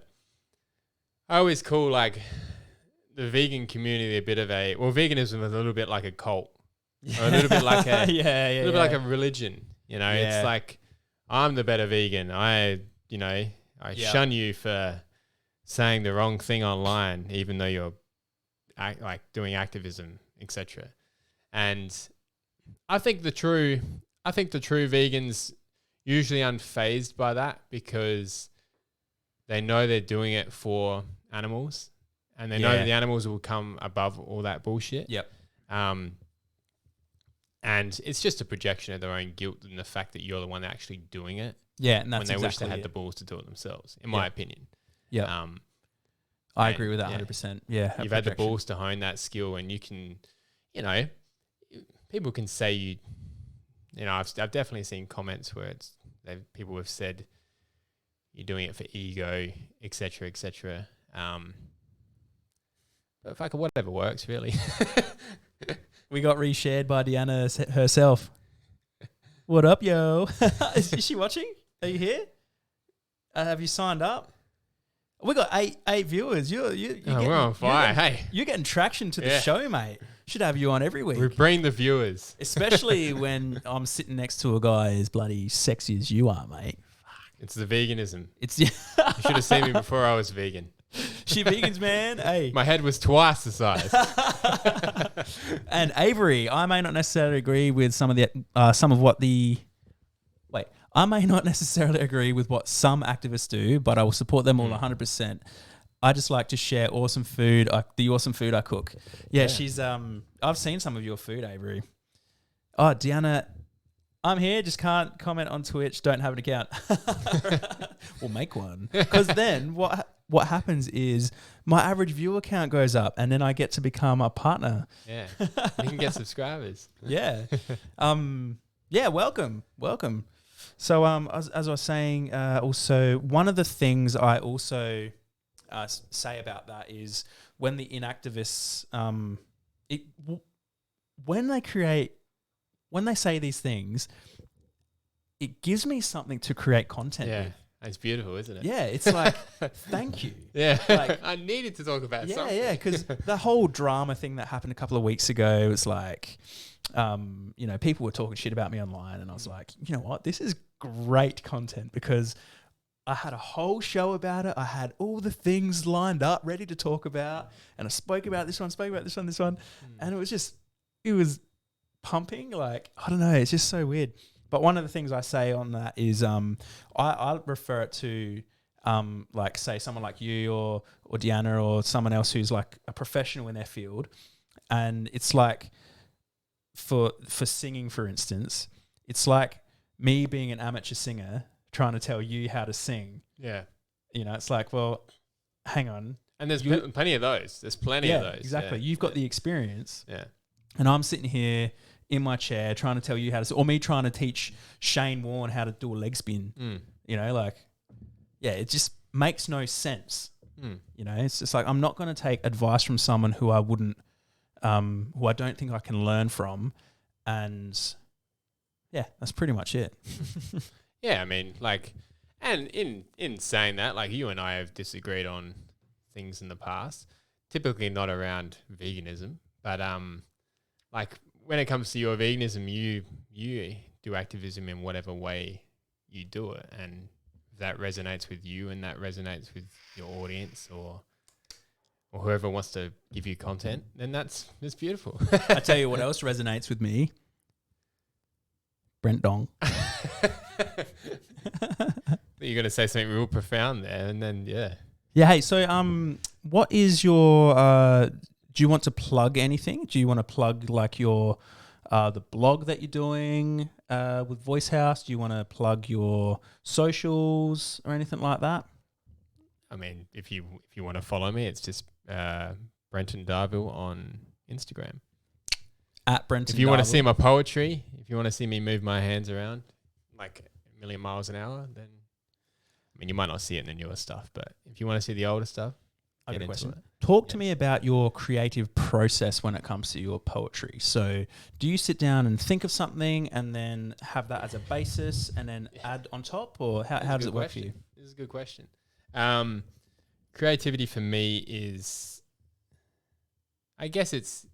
I always call the vegan community a bit of veganism is a little bit like a cult. Or a little bit like a bit like a religion. It's like, I'm the better vegan. I shun you for saying the wrong thing online, even though you're doing activism, etc. And I think the true vegans usually unfazed by that, because they know they're doing it for animals, and they know that the animals will come above all that bullshit. Yep. And it's just a projection of their own guilt and the fact that you're the one actually doing it. Yeah, and that's when they wish exactly they had the balls to do it themselves, in my opinion. Yeah. I agree with that 100%. Yeah. You've had the balls to hone that skill, and you can, people can say I've definitely seen comments where people have said you're doing it for ego, etc., etc. But fucking whatever works, really. We got reshared by Deanna herself. What up, yo? Is she watching? Are you here? Have you signed up? We got eight viewers. You're we're on fire. You're getting traction to the show, mate. Should have you on every week. We bring the viewers. Especially when I'm sitting next to a guy as bloody sexy as you are, mate. It's the veganism. You should have seen me before I was vegan. She vegans, man. Hey. My head was twice the size. And Avery, I may not necessarily agree with I may not necessarily agree with what some activists do, but I will support them all 100%. I just like to share awesome food, the awesome food I cook. Yeah, she's I've seen some of your food, Avery. Oh, Deanna, I'm here, just can't comment on Twitch, don't have an account. We'll make one. Because then what happens is my average viewer count goes up, and then I get to become a partner. Yeah. You can get subscribers. Yeah. Welcome. So as I was saying, also one of the things I also say about that is when the inactivists, when they say these things, it gives me something to create content with. It's beautiful, isn't it? Yeah, it's like, thank you. Yeah, I needed to talk about something. Yeah, because the whole drama thing that happened a couple of weeks ago was like, people were talking shit about me online, and I was like, you know what, this is great content, because I had a whole show about it. I had all the things lined up, ready to talk about, and I spoke about this one, and it was pumping. Like, I don't know, it's just so weird. But one of the things I say on that is I refer it to say someone like you or Deanna or someone else who's like a professional in their field, and it's like for singing, for instance, it's like me being an amateur singer trying to tell you how to sing. Yeah. You know, it's like, well, hang on. And there's plenty of those. There's plenty of those. Exactly. Yeah. You've got the experience. Yeah. And I'm sitting here in my chair trying to tell you how to, or me trying to teach Shane Warne how to do a leg spin. You know, like, yeah, it just makes no sense. You know, it's just like, I'm not going to take advice from someone who I wouldn't, who I don't think I can learn from. And yeah, that's pretty much it. Yeah, I mean, like, and in saying that, like, you and I have disagreed on things in the past, typically not around veganism, but like when it comes to your veganism, you do activism in whatever way you do it, and if that resonates with you and that resonates with your audience or whoever wants to give you content, then that's beautiful. I tell you what else resonates with me. Brent Dong. You're going to say something real profound there, and then, yeah. Yeah, hey, so what is your, do you want to plug anything? Do you want to plug like your, the blog that you're doing with Voice House? Do you want to plug your socials or anything like that? I mean, if you want to follow me, it's just Brenton Darvill on Instagram. At Brenton If you Darvill. want to see my poetry, if you want to see me move my hands around like a million miles an hour, then, I mean, you might not see it in the newer stuff, but if you want to see the older stuff, I got get a into question. it. Talk to me about your creative process when it comes to your poetry. So do you sit down and think of something and then have that as a basis and then add on top, or how does it work for you? This is a good question. Creativity for me is, I guess it's,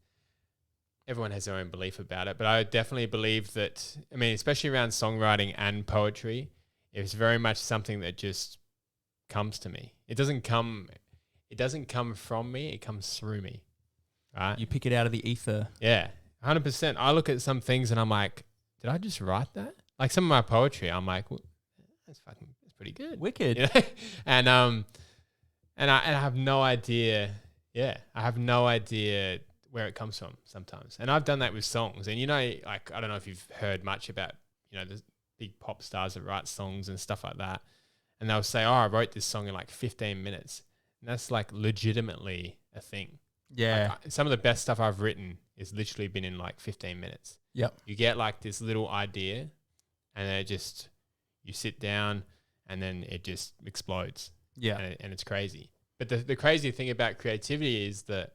everyone has their own belief about it, but I definitely believe that, I mean, especially around songwriting and poetry, it's very much something that just comes to me. It doesn't come from me, it comes through me, right? You pick it out of the ether. Yeah, 100%. I look at some things and I'm like, did I just write that? Like some of my poetry, I'm like, well, that's pretty good. Wicked. You know? And I have no idea. Yeah, I have no idea where it comes from sometimes. And I've done that with songs. And, you know, like, I don't know if you've heard much about, you know, the big pop stars that write songs and stuff like that. And they'll say, oh, I wrote this song in like 15 minutes. And that's like legitimately a thing. Yeah. Like, some of the best stuff I've written is literally been in like 15 minutes. Yep. You get like this little idea and then you sit down and then it just explodes. Yeah. And it's crazy. But the crazy thing about creativity is that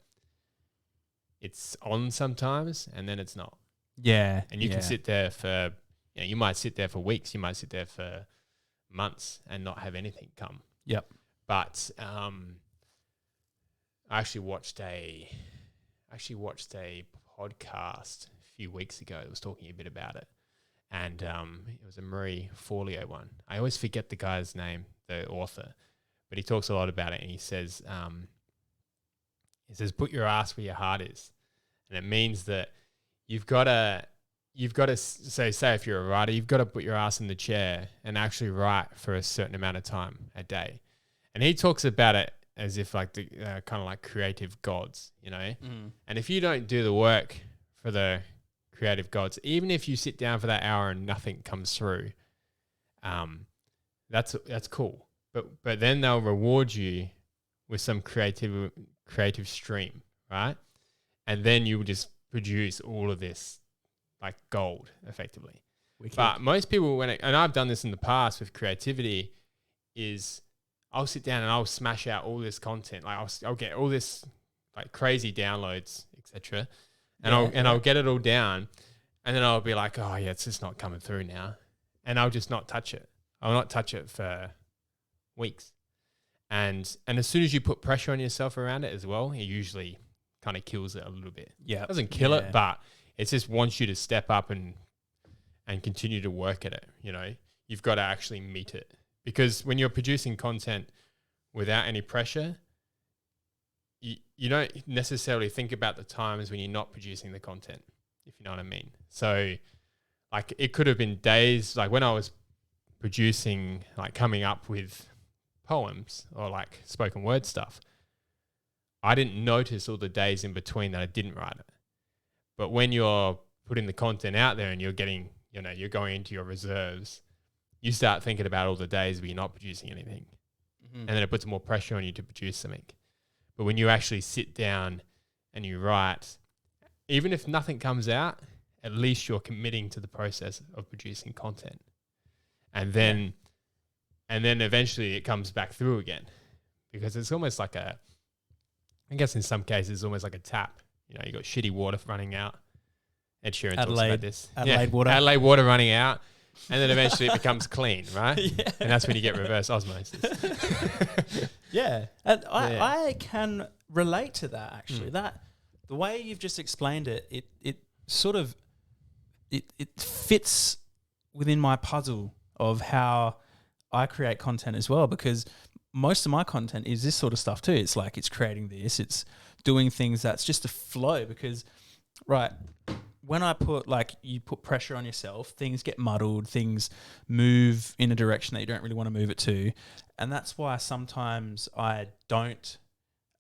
it's on sometimes and then it's not. Yeah. And you can sit there for, you know, you might sit there for weeks, you might sit there for months and not have anything come. Yep. But I actually watched a podcast a few weeks ago that was talking a bit about it. And it was a Marie Forleo one. I always forget the guy's name, the author, but he talks a lot about it. And he says, put your ass where your heart is. And it means that you've got to, say if you're a writer, you've got to put your ass in the chair and actually write for a certain amount of time a day. And he talks about it as if like the kind of like creative gods, you know? Mm. And if you don't do the work for the creative gods, even if you sit down for that hour and nothing comes through, that's cool. But then they'll reward you with some creative stream, right? And then you will just produce all of this like gold, effectively. Wicked. But most people, and I've done this in the past with creativity, is I'll sit down and I'll smash out all this content. Like I'll get all this like crazy downloads, etc. And I'll get it all down, and then I'll be like, oh yeah, it's just not coming through now, and I'll just not touch it. I'll not touch it for weeks, and as soon as you put pressure on yourself around it as well, it usually kind of kills it a little bit. Yeah, it doesn't kill it, but it just wants you to step up and continue to work at it. You know, you've got to actually meet it. Because when you're producing content without any pressure, you don't necessarily think about the times when you're not producing the content, if you know what I mean. So, like, it could have been days, like when I was producing, like coming up with poems or like spoken word stuff, I didn't notice all the days in between that I didn't write it. But when you're putting the content out there and you're getting, you know, you're going into your reserves, you start thinking about all the days where you're not producing anything. and then it puts more pressure on you to produce something. But when you actually sit down and you write, even if nothing comes out, at least you're committing to the process of producing content. And then eventually it comes back through again, because it's almost like I guess in some cases it's almost like a tap. You know, you got shitty water running out. Ed Sheeran talks about this. Adelaide water running out. And then eventually it becomes clean, right? Yeah. And that's when you get reverse osmosis. Yeah. And I can relate to that, actually. That the way you've just explained it, it sort of it fits within my puzzle of how I create content as well, because most of my content is this sort of stuff too. It's like it's creating this, it's doing things that's just a flow, because when I put, like, you put pressure on yourself, things get muddled, things move in a direction that you don't really want to move it to. And that's why sometimes I don't,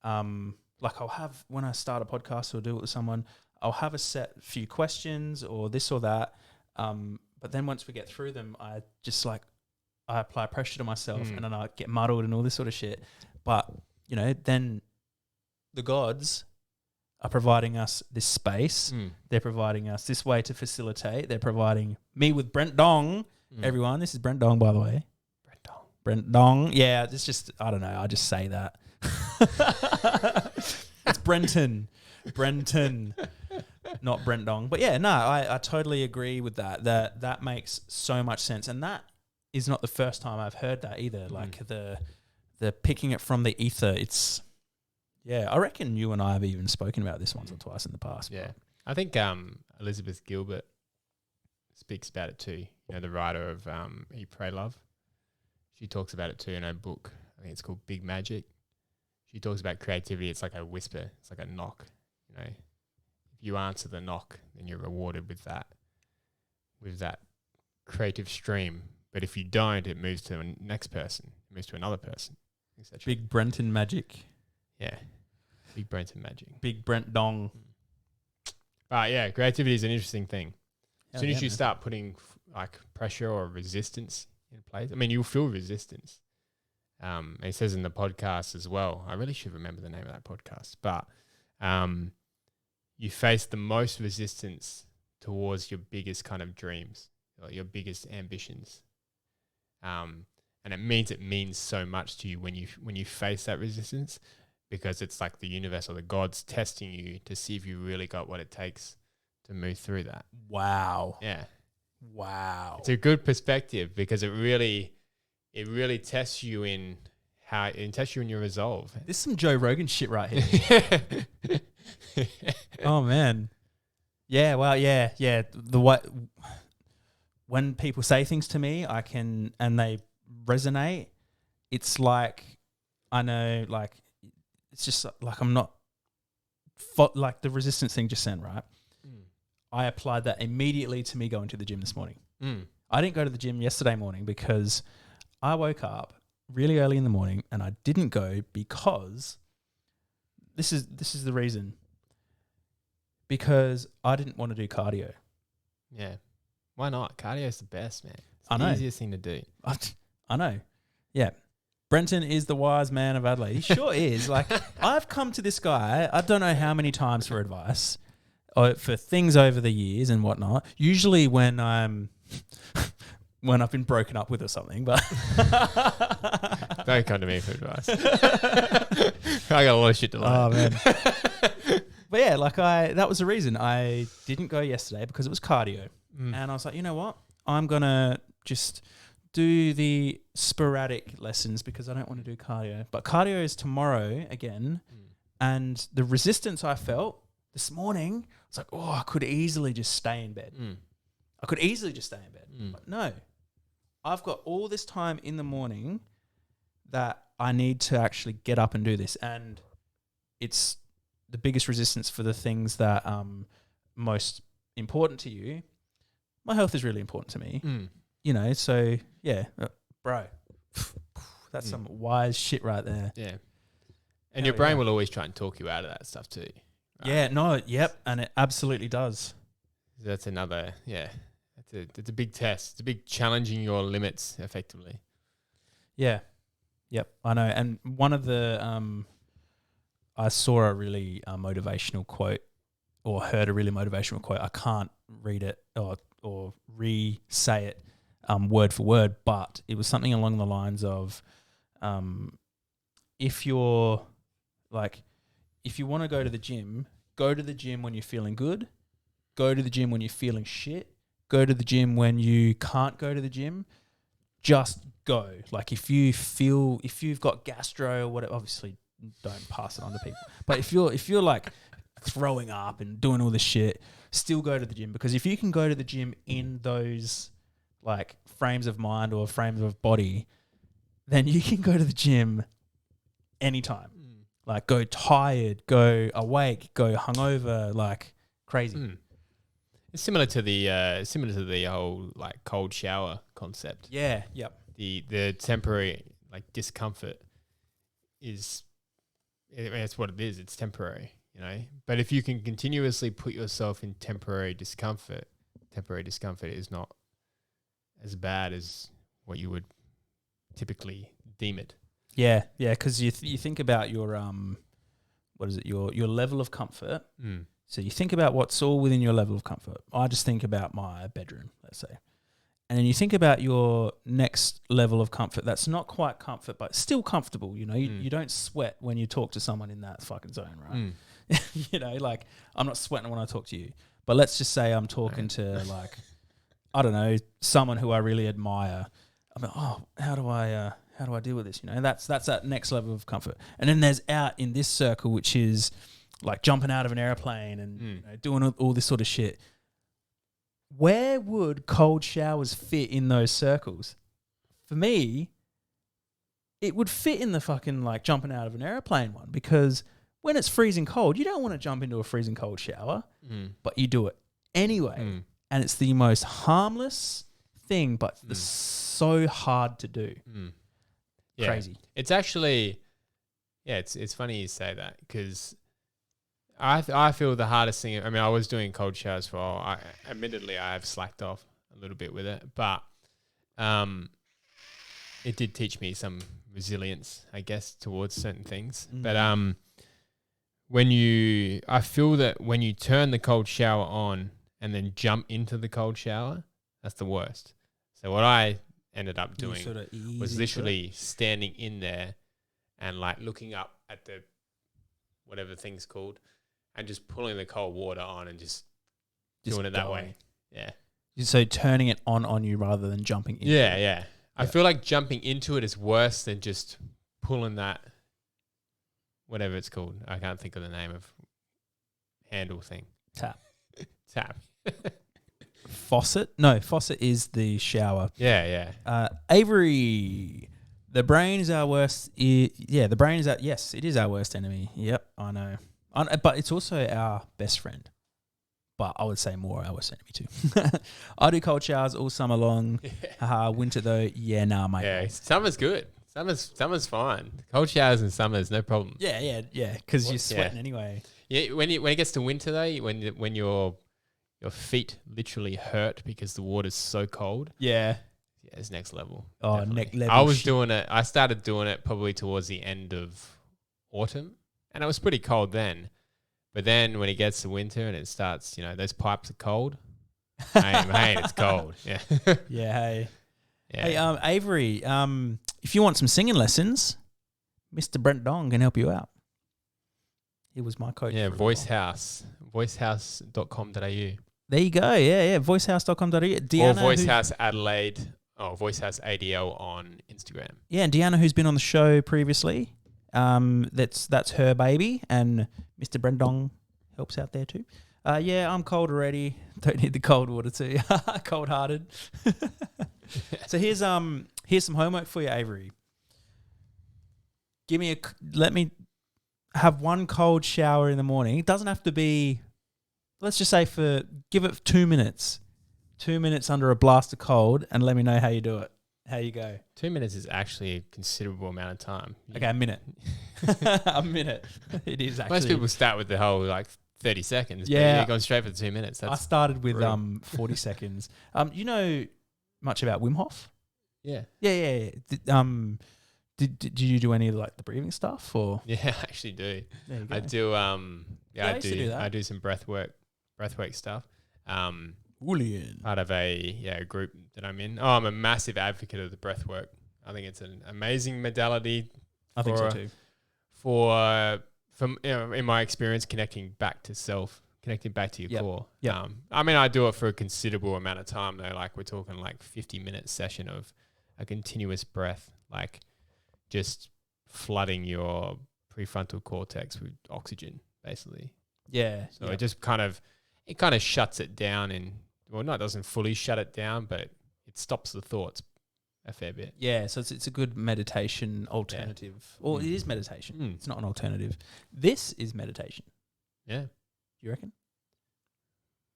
like I'll have, when I start a podcast or do it with someone, I'll have a set few questions or this or that. But then once we get through them, I just I apply pressure to myself and then I get muddled and all this sort of shit. But, you know, then the gods are providing us this space. They're providing us this way to facilitate. They're providing me with Brent Dong. Everyone, this is Brent Dong, by the way. Brent Dong. Yeah, it's just, I don't know. I just say that. It's Brenton, not Brent Dong. But yeah, no, I totally agree with that. That makes so much sense. And that is not the first time I've heard that either. Like the picking it from the ether, it's... Yeah, I reckon you and I have even spoken about this once or twice in the past. Yeah. I think Elizabeth Gilbert speaks about it too. You know, the writer of Eat, Pray, Love. She talks about it too in her book. I think it's called Big Magic. She talks about creativity. It's like a whisper. It's like a knock. You know, if you answer the knock, then you're rewarded with that creative stream. But if you don't, it moves to the next person. It moves to another person, etc. Big Brenton magic. Yeah. Big Brenton magic. Big Brent Dong. But yeah, creativity is an interesting thing. As soon as you man. start putting like pressure or resistance in place, I mean, you'll feel resistance. It says in the podcast as well, I really should remember the name of that podcast, but you face the most resistance towards your biggest kind of dreams, or your biggest ambitions. And it means so much to you when you face that resistance, because it's like the universe or the gods testing you to see if you really got what it takes to move through that. Wow. Yeah. Wow. It's a good perspective, because it really tests you in your resolve. This is some Joe Rogan shit right here. Oh man. Yeah, well, yeah. When people say things to me, and they resonate, it's like, I know, like, it's just like I'm not, like the resistance thing just said, right? I applied that immediately to me going to the gym this morning. I didn't go to the gym yesterday morning because I woke up really early in the morning and I didn't go because this is the reason. Because I didn't want to do cardio. Yeah. Why not? Cardio is the best, man. It's I know. the easiest thing to do. I know. Yeah. Brenton is the wise man of Adelaide. He sure is. Like, I've come to this guy, I don't know how many times for advice, for things over the years and whatnot. Usually when I've been broken up with or something, but don't come to me for advice. I got a lot of shit to learn. Oh man. But yeah, like that was the reason I didn't go yesterday, because it was cardio. And I was like, you know what? I'm going to just do the sporadic lessons because I don't want to do cardio. But cardio is tomorrow again. And the resistance I felt this morning, it's like, oh, I could easily just stay in bed. But no, I've got all this time in the morning that I need to actually get up and do this. And it's the biggest resistance for the things that most important to you. My health is really important to me. You know, so yeah, bro, that's some wise shit right there. Yeah. And your brain will always try and talk you out of that stuff too. Right? Yeah, no, yep, and it absolutely does. That's another, it's a big test. It's a big challenging your limits effectively. Yeah. Yep, I know. And one of the I saw a really motivational quote, or heard a really motivational quote. I can't read it or re-say it word for word, but it was something along the lines of, if you want to go to the gym when you're feeling good, go to the gym when you're feeling shit, go to the gym when you can't go to the gym, just go. Like if you've got gastro or whatever, obviously don't pass it on to people. But if you're like throwing up and doing all this shit, still go to the gym, because if you can go to the gym in those like frames of mind or frames of body, then you can go to the gym anytime. Like go tired, go awake, go hungover, like crazy. It's similar to the whole like cold shower concept. Yeah. Yep. The temporary like discomfort is, that's what it is. It's temporary, you know. But if you can continuously put yourself in temporary discomfort is not as bad as what you would typically deem it. Yeah, because you think about your your level of comfort. So you think about what's all within your level of comfort. I just think about my bedroom, let's say. And then you think about your next level of comfort that's not quite comfort, but still comfortable. You know, you don't sweat when you talk to someone in that fucking zone, right? You know, like I'm not sweating when I talk to you. But let's just say I'm talking to like, I don't know, someone who I really admire. I'm like, oh, how do I deal with this? You know, that's that next level of comfort. And then there's out in this circle, which is like jumping out of an airplane and you know, doing all this sort of shit. Where would cold showers fit in those circles? For me, it would fit in the fucking like jumping out of an airplane one, because when it's freezing cold, you don't want to jump into a freezing cold shower, but you do it anyway. And it's the most harmless thing, but it's so hard to do. Yeah. Crazy. It's actually, it's funny you say that, because I feel the hardest thing. I mean, I was doing cold showers for a while. Admittedly, I have slacked off a little bit with it, but it did teach me some resilience, I guess, towards certain things. But I feel that when you turn the cold shower on and then jump into the cold shower, that's the worst. So what I ended up doing was literally standing in there and like looking up at the whatever thing's called, and just pulling the cold water on and just doing it that way. Yeah. So turning it on you rather than jumping into it. Yeah. I feel like jumping into it is worse than just pulling that, whatever it's called. I can't think of the name of handle thing. Tap. Faucet? No, faucet is the shower. Yeah. Avery, the brain is our worst. The brain is yes, it is our worst enemy. Yep, I know. But it's also our best friend. But I would say more our worst enemy too. I do cold showers all summer long. Winter though, mate. Yeah, summer's good. Summer's fine. Cold showers in summer is no problem. Yeah. Because you're sweating anyway. Yeah, when it gets to winter though, when your feet literally hurt because the water's so cold. Yeah, it's next level. Oh, next level. I started doing it probably towards the end of autumn, and it was pretty cold then. But then when it gets to winter and it starts, you know, those pipes are cold. Hey, it's cold. Yeah. Hey. Yeah. Hey, Avery, if you want some singing lessons, Mr. Brent Dong can help you out. He was my coach. Yeah, voicehouse.com.au. There you go. Yeah. Voicehouse.com.au. Deanna, or Voicehouse Adelaide, or Voicehouse ADL on Instagram. Yeah, and Deanna, who's been on the show previously, that's her baby, and Mr. Brendong helps out there too. I'm cold already. Don't need the cold water too. Cold-hearted. So here's some homework for you, Avery. Let me have one cold shower in the morning. It doesn't have to be, let's just say give it 2 minutes. 2 minutes under a blast of cold, and let me know how you do it. How you go. 2 minutes is actually a considerable amount of time. Okay, a minute. A minute. It is actually. Most people start with the whole like 30 seconds. Yeah. But you're going straight for the 2 minutes. I started with brutal. 40 seconds. You know much about Wim Hof? Yeah. Yeah. Did you do any of like the breathing stuff or? Yeah, I actually do. There you go. I do. Yeah, I used to do that. I do some breathwork stuff. Julian. Part of a group that I'm in. Oh, I'm a massive advocate of the breathwork. I think it's an amazing modality. I think so too. From in my experience, connecting back to self, connecting back to your core. Yep. I mean, I do it for a considerable amount of time though. Like we're talking like 50-minute session of a continuous breath, like just flooding your prefrontal cortex with oxygen, basically. Yeah. So it just kind of shuts it down, and well, no, it doesn't fully shut it down, but it stops the thoughts a fair bit. Yeah, so it's a good meditation alternative. Or it is meditation. Mm. It's not an alternative. This is meditation. Yeah. You reckon?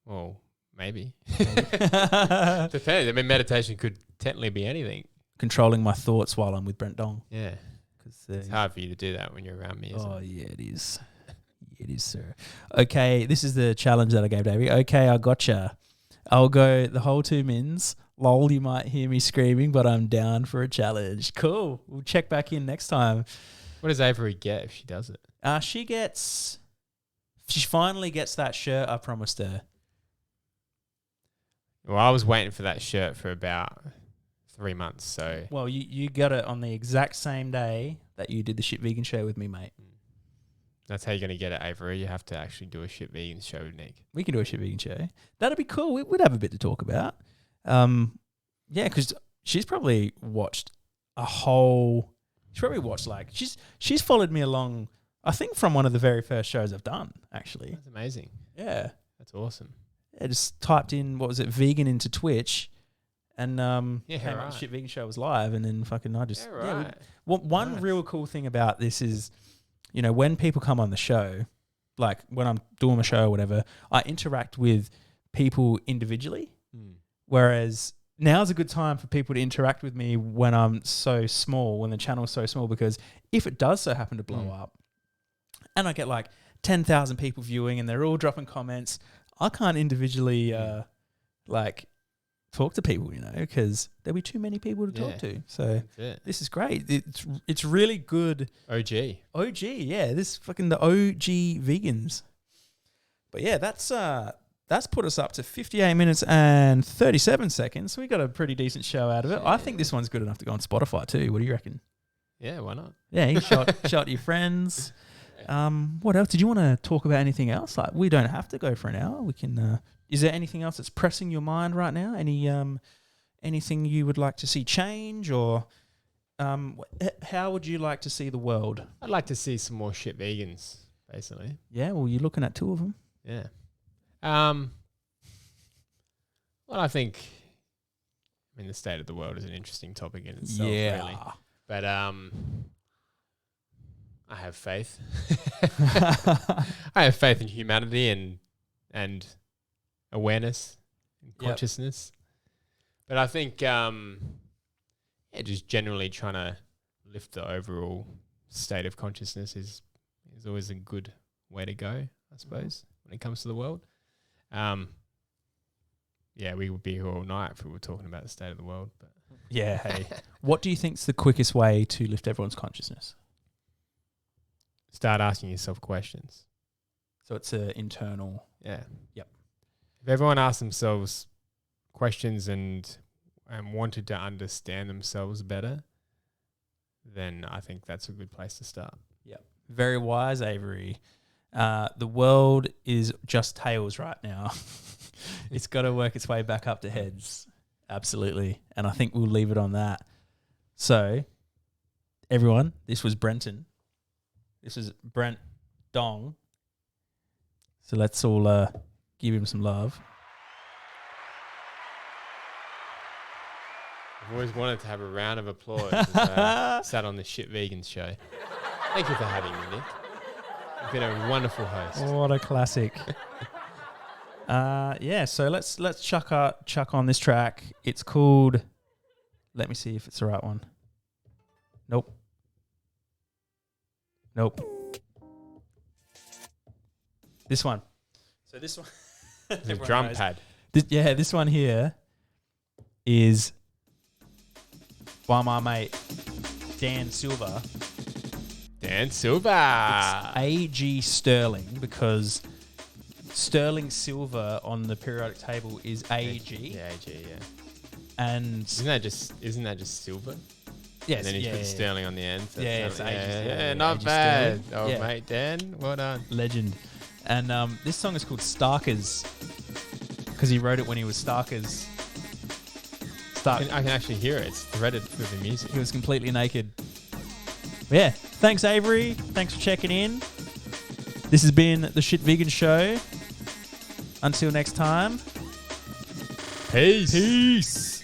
Well, maybe. Depends. I mean, meditation could technically be anything. Controlling my thoughts while I'm with Brent Dong. Yeah. It's hard for you to do that when you're around me, isn't it? Yeah, it is. It is, sir. Okay, this is the challenge that I gave Davey. Okay, I gotcha. I'll go the whole 2 mins. Lol, you might hear me screaming, but I'm down for a challenge. Cool. We'll check back in next time. What does Avery get if she does it? She finally gets that shirt I promised her. Well, I was waiting for that shirt for about 3 months, so... Well, you got it on the exact same day that you did the Shit Vegan show with me, mate. That's how you're going to get it, Avery. You have to actually do a Shit Vegan show with Nick. We can do a Shit Vegan show. That'd be cool. We'd have a bit to talk about. Yeah, because she's probably watched she's followed me along, I think, from one of the very first shows I've done, actually. That's amazing. Yeah. That's awesome. I just typed in, what was it, vegan into Twitch, and came up the Shit Vegan show was live, and then fucking I just... Yeah, right. One Nice. real cool thing about this is, you know, when people come on the show, like when I'm doing a show or whatever, I interact with people individually. Whereas now's a good time for people to interact with me when I'm so small, when the channel's so small, because if it does so happen to blow up and I get like 10,000 people viewing and they're all dropping comments, I can't individually like talk to people, you know, because there'll be too many people to talk to. So this is great. It's really good. OG, yeah. This is fucking the OG vegans. But yeah, that's put us up to 58 minutes and 37 seconds. So we got a pretty decent show out of it. I think this one's good enough to go on Spotify too. What do you reckon? Yeah, why not? Yeah, you shot your friends. What else? Did you want to talk about anything else? Like, we don't have to go for an hour. We can. Is there anything else that's pressing your mind right now? Anything you would like to see change, or how would you like to see the world? I'd like to see some more Shit Vegans, basically. Yeah, well, you're looking at 2 of them. Yeah. Well, I think, the state of the world is an interesting topic in itself, really. But I have faith. I have faith in humanity and awareness and consciousness. But I think, just generally trying to lift the overall state of consciousness is always a good way to go, I suppose, when it comes to the world. We would be here all night if we were talking about the state of the world. But yeah, hey. What do you think's the quickest way to lift everyone's consciousness? Start asking yourself questions. So it's an internal... Yeah. Yep. If everyone asked themselves questions and wanted to understand themselves better, then I think that's a good place to start. Yep. Very wise, Avery. The world is just tails right now. It's got to work its way back up to heads. Absolutely. And I think we'll leave it on that. So, everyone, this was Brenton. This is Brent Dong. So let's all give him some love. I've always wanted to have a round of applause as sat on the Shit Vegans show. Thank you for having me, Nick. You've been a wonderful host. What a classic. So let's chuck on this track. It's called, let me see if it's the right one. Nope. This one. So this one. The drum pad. This one here is by my mate Dan Silver. Dan Silver. It's AG Sterling because sterling silver on the periodic table is AG. Yeah, AG, yeah. And Isn't that just silver? yes, And then you yeah, put yeah, sterling on the end. So Yeah, it's it's not- AG Sterling, yeah, yeah, not AG bad. Sterling. Oh, Yeah. mate, Dan, well done. legend. And this song is called Starkers because he wrote it when he was Starkers. I can actually hear it. It's threaded through the music. He was completely naked. Yeah. Thanks, Avery. Thanks for checking in. This has been the Shit Vegan Show. Until next time. Peace. Peace.